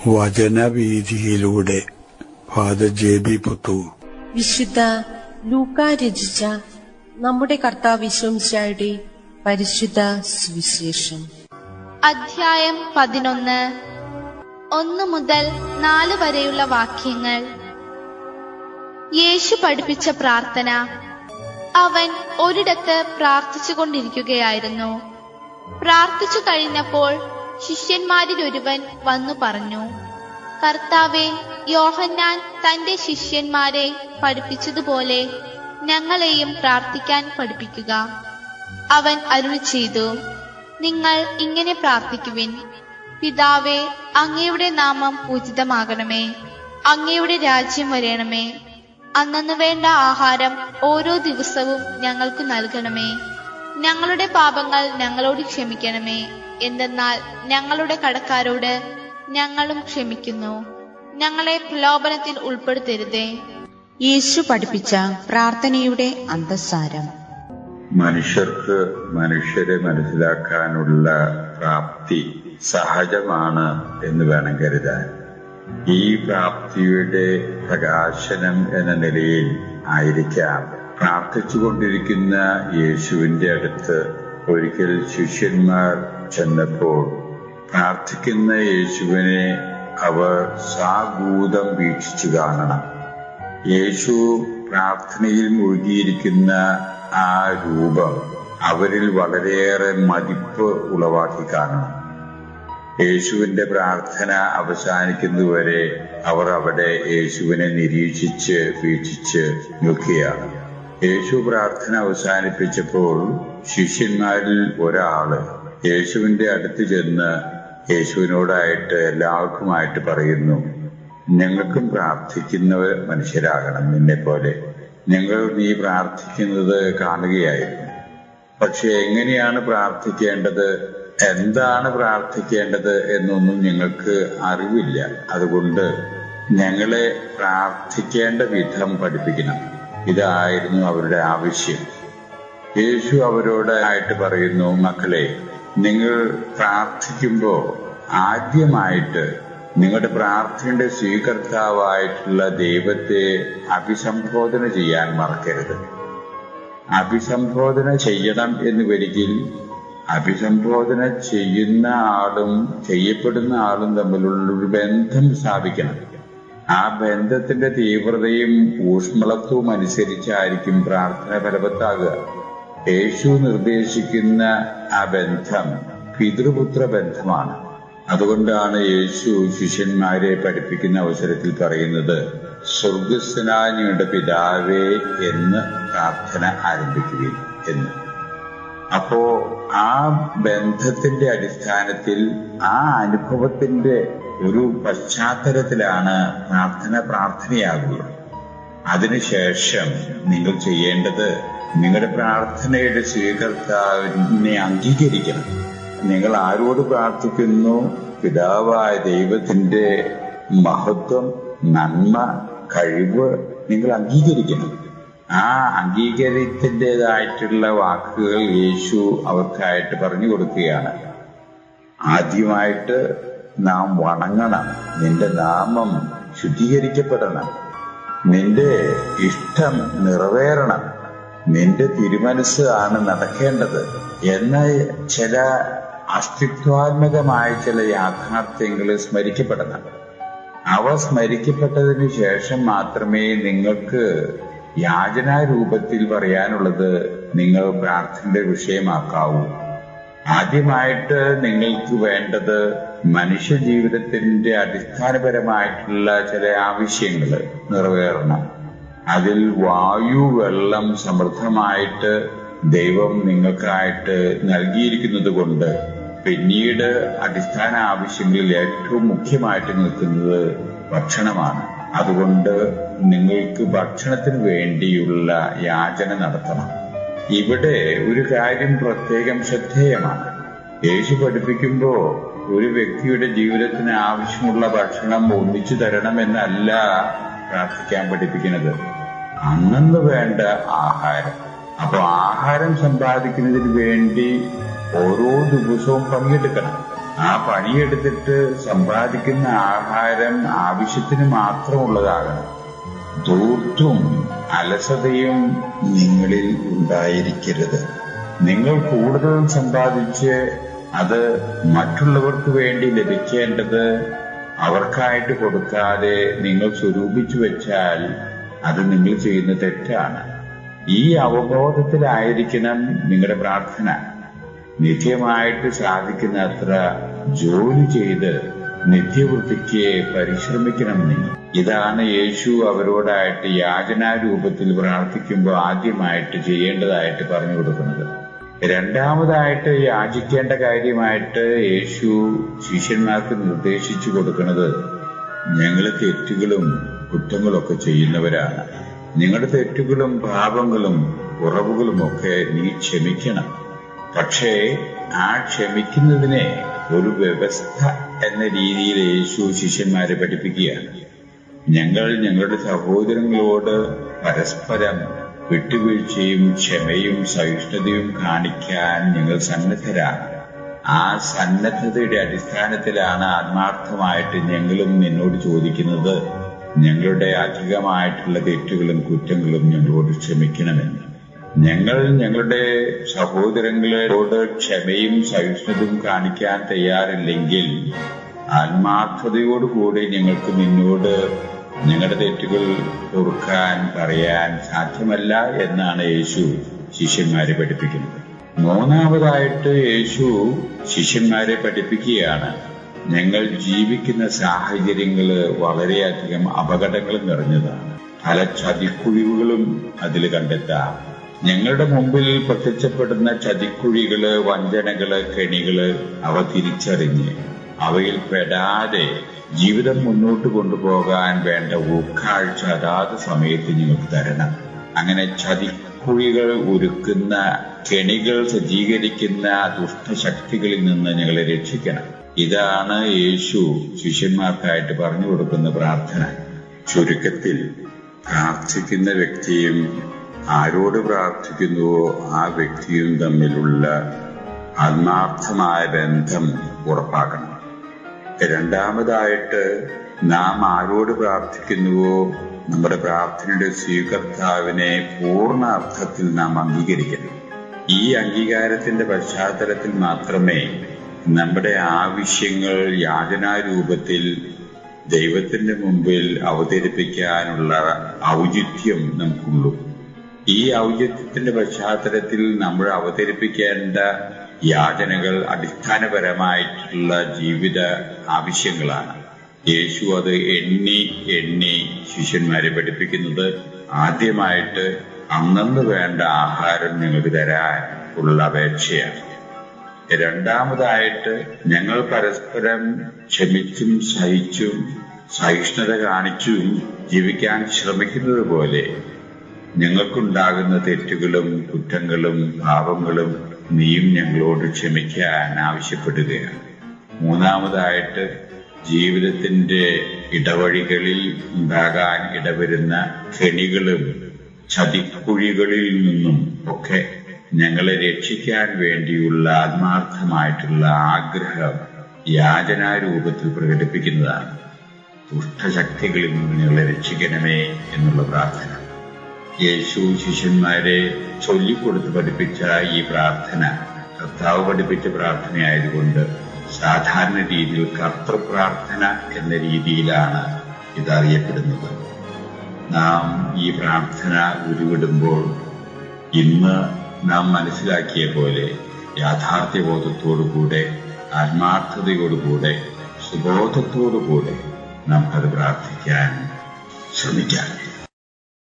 വചനവീഥിയിലൂടെ father ജെ.ബി. Puthur. വിശുദ്ധ ലൂക്കാ രചിച്ച നമ്മുടെ കർത്താവ് യേശുമിശിഹായുടെ പരിശുദ്ധ സുവിശേഷം. അധ്യായം 11, 1 മുതൽ 4 വരെയുള്ള വാക്യങ്ങൾ. യേശു പഠിപ്പിച്ച പ്രാർത്ഥന. അവൻ ഒരിടത്ത് പ്രാർത്ഥിച്ചുകൊണ്ടിരിക്കുകയായിരുന്നു. പ്രാർത്ഥിച്ചു കഴിഞ്ഞപ്പോൾ ശിഷ്യന്മാരിൽ ഒരുവൻ വന്നു പറഞ്ഞു, കർത്താവേ, യോഹന്നാൻ തന്റെ ശിഷ്യന്മാരെ പഠിപ്പിച്ചതുപോലെ ഞങ്ങളെയും പ്രാർത്ഥിക്കാൻ പഠിപ്പിക്കുക. അവൻ അരുളി ചെയ്തു, നിങ്ങൾ ഇങ്ങനെ പ്രാർത്ഥിക്കുവിൻ: പിതാവേ, അങ്ങയുടെ നാമം പൂജിതമാകണമേ, അങ്ങയുടെ രാജ്യം വരേണമേ, അന്നന്ന് വേണ്ട ആഹാരം ഓരോ ദിവസവും ഞങ്ങൾക്ക് നൽകണമേ, ഞങ്ങളുടെ പാപങ്ങൾ ഞങ്ങളോട് ക്ഷമിക്കണമേ, എന്തെന്നാൽ ഞങ്ങളുടെ കടക്കാരോട് ഞങ്ങളും ക്ഷമിക്കുന്നു, ഞങ്ങളെ പ്രലോഭനത്തിൽ ഉൾപ്പെടുത്തരുതേ. യേശു പഠിപ്പിച്ച പ്രാർത്ഥനയുടെ അന്തഃസാരം. മനുഷ്യർക്ക് മനുഷ്യരെ മനസ്സിലാക്കാനുള്ള പ്രാപ്തി സഹജമാണ് എന്ന് വേണം കരുതാൻ. ഈ പ്രാപ്തിയുടെ പ്രകാശനം എന്ന നിലയിൽ ആയിരിക്കാം പ്രാർത്ഥിച്ചുകൊണ്ടിരിക്കുന്ന യേശുവിന്റെ അടുത്ത് ഒരിക്കൽ ശിഷ്യന്മാർ ചെന്നപ്പോൾ പ്രാർത്ഥിക്കുന്ന യേശുവിനെ അവർ സാഗൂതം വീക്ഷിച്ചു കാണണം. യേശു പ്രാർത്ഥനയിൽ മുഴുകിയിരിക്കുന്ന ആ രൂപം അവരിൽ വളരെയേറെ മതിപ്പ് ഉളവാക്കി കാണണം. യേശുവിന്റെ പ്രാർത്ഥന അവസാനിക്കുന്നതുവരെ അവർ അവിടെ യേശുവിനെ നിരീക്ഷിച്ച് വീക്ഷിച്ച് നിൽക്കുകയാണ്. യേശു പ്രാർത്ഥന അവസാനിപ്പിച്ചപ്പോൾ ശിഷ്യന്മാരിൽ ഒരാള് യേശുവിന്റെ അടുത്ത് ചെന്ന് യേശുവിനോടായിട്ട് എല്ലാവർക്കുമായിട്ട് പറയുന്നു, ഞങ്ങൾക്കും പ്രാർത്ഥിക്കുന്നവർ മനുഷ്യരാകണം, നിന്നെ പോലെ. നീ പ്രാർത്ഥിക്കുന്നത് കാണുകയായിരുന്നു. പക്ഷെ എങ്ങനെയാണ് പ്രാർത്ഥിക്കേണ്ടത്, എന്താണ് പ്രാർത്ഥിക്കേണ്ടത് എന്നൊന്നും ഞങ്ങൾക്ക് അറിവില്ല. അതുകൊണ്ട് ഞങ്ങളെ പ്രാർത്ഥിക്കേണ്ട വിധം പഠിപ്പിക്കണം. ഇതായിരുന്നു അവരുടെ ആവശ്യം. യേശു അവരോടായിട്ട് പറയുന്നു, മക്കളെ, നിങ്ങൾ പ്രാർത്ഥിക്കുമ്പോൾ ആദ്യമായിട്ട് നിങ്ങളുടെ പ്രാർത്ഥനയുടെ സ്വീകർത്താവായിട്ടുള്ള ദൈവത്തെ അഭിസംബോധന ചെയ്യാൻ മറക്കരുത്. അഭിസംബോധന ചെയ്യണം എന്ന് വരികിൽ അഭിസംബോധന ചെയ്യുന്ന ആളും ചെയ്യപ്പെടുന്ന ആളും തമ്മിലുള്ളൊരു ബന്ധം സ്ഥാപിക്കണം. ആ ബന്ധത്തിന്റെ തീവ്രതയും ഊഷ്മളത്വവും അനുസരിച്ചായിരിക്കും പ്രാർത്ഥന ഫലവത്താകുക. യേശു നിർദ്ദേശിക്കുന്ന ആ ബന്ധം പിതൃപുത്ര ബന്ധമാണ്. അതുകൊണ്ടാണ് യേശു ശിഷ്യന്മാരെ പഠിപ്പിക്കുന്ന അവസരത്തിൽ പറയുന്നത്, സ്വർഗസ്ഥനായ ഞങ്ങളുടെ പിതാവേ എന്ന് പ്രാർത്ഥന ആരംഭിക്കുകയും എന്ന്. അപ്പോ ആ ബന്ധത്തിന്റെ അടിസ്ഥാനത്തിൽ ആ അനുഭവത്തിന്റെ ഒരു പശ്ചാത്തലത്തിലാണ് പ്രാർത്ഥനയാകുക. അതിനുശേഷം നിങ്ങൾ ചെയ്യേണ്ടത് നിങ്ങളുടെ പ്രാർത്ഥനയുടെ സ്വീകർത്താവിനെ അംഗീകരിക്കണം. നിങ്ങൾ ആരോട് പ്രാർത്ഥിക്കുന്നു, പിതാവായ ദൈവത്തിന്റെ മഹത്വം, നന്മ, കഴിവ് നിങ്ങൾ അംഗീകരിക്കണം. ആ അംഗീകാരത്തിൻ്റെതായിട്ടുള്ള വാക്കുകൾ യേശു അവർക്കായിട്ട് പറഞ്ഞു കൊടുക്കുകയാണ്. ആദ്യമായിട്ട് നാം വണങ്ങണം, നിന്റെ നാമം ശുദ്ധീകരിക്കപ്പെടണം, നിന്റെ ഇഷ്ടം നിറവേറണം, നിന്റെ തിരുമനസ് ആണ് നടക്കേണ്ടത് എന്ന ചില അസ്തിത്വാത്മകമായ ചില യാഥാർത്ഥ്യങ്ങൾ സ്മരിക്കപ്പെടണം. അവ സ്മരിക്കപ്പെട്ടതിന് ശേഷം മാത്രമേ നിങ്ങൾക്ക് യാചനാരൂപത്തിൽ പറയാനുള്ളത് നിങ്ങൾ പ്രാർത്ഥനയുടെ വിഷയമാക്കാവൂ. ആദ്യമായിട്ട് നിങ്ങൾക്ക് വേണ്ടത് മനുഷ്യ ജീവിതത്തിന്റെ അടിസ്ഥാനപരമായിട്ടുള്ള ചില ആവശ്യങ്ങൾ നിറവേറണം. അതിൽ വായു, വെള്ളം സമൃദ്ധമായിട്ട് ദൈവം നിങ്ങൾക്കായിട്ട് നൽകിയിരിക്കുന്നത് കൊണ്ട് പിന്നീട് അടിസ്ഥാന ആവശ്യങ്ങളിൽ ഏറ്റവും മുഖ്യമായിട്ട് നിൽക്കുന്നത് ഭക്ഷണമാണ്. അതുകൊണ്ട് നിങ്ങൾക്ക് ഭക്ഷണത്തിന് വേണ്ടിയുള്ള യാചന നടത്തണം. ഇവിടെ ഒരു കാര്യം പ്രത്യേകം ശ്രദ്ധേയമാണ്. യേശു പഠിപ്പിക്കുമ്പോൾ ഒരു വ്യക്തിയുടെ ജീവിതത്തിന് ആവശ്യമുള്ള ഭക്ഷണം ഒന്നിച്ചു തരണമെന്നല്ല പ്രാർത്ഥിക്കാൻ പഠിപ്പിക്കുന്നത്, അന്നു വേണ്ട ആഹാരം. അപ്പൊ ആഹാരം സമ്പാദിക്കുന്നതിന് വേണ്ടി ഓരോ ദിവസവും പണിയെടുക്കണം. ആ പണിയെടുത്തിട്ട് സമ്പാദിക്കുന്ന ആഹാരം ആവശ്യത്തിന് മാത്രമുള്ളതാകണം. ധൂർത്തും അലസതയും നിങ്ങളിൽ ഉണ്ടായിരിക്കരുത്. നിങ്ങൾ കൂടുതൽ സമ്പാദിച്ച് അത് മറ്റുള്ളവർക്ക് വേണ്ടി ലഭിക്കേണ്ടത് അവർക്കായിട്ട് കൊടുക്കാതെ നിങ്ങൾ സ്വരൂപിച്ചു വെച്ചാൽ അത് നിങ്ങൾ ചെയ്യുന്ന തെറ്റാണ്. ഈ അവബോധത്തിലായിരിക്കണം നിങ്ങളുടെ പ്രാർത്ഥന. നിത്യമായിട്ട് സാധിക്കുന്ന അത്ര ജോലി ചെയ്ത് നിത്യവൃത്തിക്ക് പരിശ്രമിക്കണം നിങ്ങൾ. ഇതാണ് യേശു അവരോടായിട്ട് യാചനാരൂപത്തിൽ പ്രാർത്ഥിക്കുമ്പോൾ ആദ്യമായിട്ട് ചെയ്യേണ്ടതായിട്ട് പറഞ്ഞു കൊടുക്കുന്നത്. രണ്ടാമതായിട്ട് യാചിക്കേണ്ട കാര്യമായിട്ട് യേശു ശിഷ്യന്മാർക്ക് നിർദ്ദേശിച്ചു കൊടുക്കുന്നത്, ഞങ്ങൾ തെറ്റുകളും കുറ്റങ്ങളൊക്കെ ചെയ്യുന്നവരാണ്. നിങ്ങളുടെ തെറ്റുകളും പാപങ്ങളും കുറവുകളുമൊക്കെ നീ ക്ഷമിക്കണം. പക്ഷേ ആ ക്ഷമിക്കുന്നതിനെ ഒരു വ്യവസ്ഥ എന്ന രീതിയിൽ യേശു ശിഷ്യന്മാരെ പഠിപ്പിക്കുകയാണ്. ഞങ്ങൾ ഞങ്ങളുടെ സഹോദരങ്ങളോട് പരസ്പരം വിട്ടുവീഴ്ചയും ക്ഷമയും സഹിഷ്ണുതയും കാണിക്കാൻ ഞങ്ങൾ സന്നദ്ധരാണ്. ആ സന്നദ്ധതയുടെ അടിസ്ഥാനത്തിലാണ് ആത്മാർത്ഥമായിട്ട് ഞങ്ങളും നിന്നോട് ചോദിക്കുന്നത്, ഞങ്ങളുടെ അധികമായിട്ടുള്ള തെറ്റുകളും കുറ്റങ്ങളും ഞങ്ങളോട് ക്ഷമിക്കണമെന്ന്. ഞങ്ങൾ ഞങ്ങളുടെ സഹോദരങ്ങളോട് ക്ഷമയും സഹിഷ്ണുതയും കാണിക്കാൻ തയ്യാറില്ലെങ്കിൽ ആത്മാർത്ഥതയോടുകൂടി ഞങ്ങൾക്ക് നിന്നോട് ഞങ്ങളുടെ തെറ്റുകൾ പൊറുക്കാൻ പറയാൻ സാധ്യമല്ല എന്നാണ് യേശു ശിഷ്യന്മാരെ പഠിപ്പിക്കുന്നത്. മൂന്നാമതായിട്ട് യേശു ശിഷ്യന്മാരെ പഠിപ്പിക്കുകയാണ്, ഞങ്ങൾ ജീവിക്കുന്ന സാഹചര്യങ്ങള് വളരെയധികം അപകടങ്ങൾ നിറഞ്ഞതാണ്. പല ചതിക്കുഴികളും അതിൽ കണ്ടെത്താം. ഞങ്ങളുടെ മുമ്പിൽ പ്രത്യക്ഷപ്പെടുന്ന ചതിക്കുഴികള്, വഞ്ചനകള്, കെണികള് അവ തിരിച്ചറിഞ്ഞ് അവയിൽ പെടാതെ ജീവിതം മുന്നോട്ട് കൊണ്ടുപോകാൻ വേണ്ട ഉൾക്കാഴ്ച അതാത് സമയത്ത് നിങ്ങൾക്ക് തരണം. അങ്ങനെ ചതിക്കുഴികൾ ഒരുക്കുന്ന, കെണികൾ സജ്ജീകരിക്കുന്ന ദുഷ്ടശക്തികളിൽ നിന്ന് ഞങ്ങളെ രക്ഷിക്കണം. ഇതാണ് യേശു ശിഷ്യന്മാർക്കായിട്ട് പറഞ്ഞു കൊടുക്കുന്ന പ്രാർത്ഥന. ചുരുക്കത്തിൽ, പ്രാർത്ഥിക്കുന്ന വ്യക്തിയും ആരോട് പ്രാർത്ഥിക്കുന്നുവോ ആ വ്യക്തിയും തമ്മിലുള്ള ആത്മാർത്ഥമായ ബന്ധം ഉറപ്പാക്കണം. രണ്ടാമതായിട്ട്, നാം ആരോട് പ്രാർത്ഥിക്കുന്നുവോ നമ്മുടെ പ്രാർത്ഥനയുടെ സ്വീകർത്താവിനെ പൂർണ്ണ അർത്ഥത്തിൽ നാം അംഗീകരിക്കണം. ഈ അംഗീകാരത്തിന്റെ പശ്ചാത്തലത്തിൽ മാത്രമേ നമ്മുടെ ആവശ്യങ്ങൾ യാചനാരൂപത്തിൽ ദൈവത്തിന്റെ മുമ്പിൽ അവതരിപ്പിക്കാനുള്ള ഔചിത്യം നമുക്കുള്ളൂ. ഈ ഔചിത്യത്തിന്റെ പശ്ചാത്തലത്തിൽ നമ്മൾ അവതരിപ്പിക്കേണ്ട യാചനകൾ അടിസ്ഥാനപരമായിട്ടുള്ള ജീവിത ആവശ്യങ്ങളാണ്. യേശു അത് എണ്ണി എണ്ണി ശിഷ്യന്മാരെ പഠിപ്പിക്കുന്നത് ആദ്യമായിട്ട് അന്നന്ന് വേണ്ട ആഹാരം ഞങ്ങൾക്ക് തരാൻ ഉള്ള അപേക്ഷയാണ്. രണ്ടാമതായിട്ട്, ഞങ്ങൾ പരസ്പരം ക്ഷമിച്ചും സഹിച്ചും സഹിഷ്ണുത കാണിച്ചും ജീവിക്കാൻ ശ്രമിക്കുന്നത് പോലെ ഞങ്ങൾക്കുണ്ടാകുന്ന തെറ്റുകളും കുറ്റങ്ങളും പാപങ്ങളും നീയും ഞങ്ങളോട് ക്ഷമിക്കാൻ ആവശ്യപ്പെടുകയാണ്. മൂന്നാമതായിട്ട്, ജീവിതത്തിന്റെ ഇടവഴികളിൽ ഉണ്ടാകാൻ ഇടവരുന്ന കെണികളും ചതിക്കുഴികളിൽ നിന്നും ഒക്കെ ഞങ്ങളെ രക്ഷിക്കാൻ വേണ്ടിയുള്ള ആത്മാർത്ഥമായിട്ടുള്ള ആഗ്രഹം യാചനാരൂപത്തിൽ പ്രകടിപ്പിക്കുന്നതാണ്. ദുഷ്ടശക്തികളിൽ നിന്ന് ഞങ്ങളെ രക്ഷിക്കണമേ എന്നുള്ള പ്രാർത്ഥന. യേശു ശിഷ്യന്മാരെ ചൊല്ലിക്കൊടുത്ത് പഠിപ്പിച്ച ഈ പ്രാർത്ഥന കർത്താവ് പഠിപ്പിച്ച പ്രാർത്ഥനയായതുകൊണ്ട് സാധാരണ രീതിയിൽ കർത്തൃപ്രാർത്ഥന എന്ന രീതിയിലാണ് ഇതറിയപ്പെടുന്നത്. നാം ഈ പ്രാർത്ഥന ഉരുവിടുമ്പോൾ ഇന്ന് നാം മനസ്സിലാക്കിയ പോലെ യാഥാർത്ഥ്യബോധത്തോടുകൂടെ, ആത്മാർത്ഥതയോടുകൂടെ, സുബോധത്തോടുകൂടെ നമുക്കത് പ്രാർത്ഥിക്കാൻ ശ്രമിക്കാം.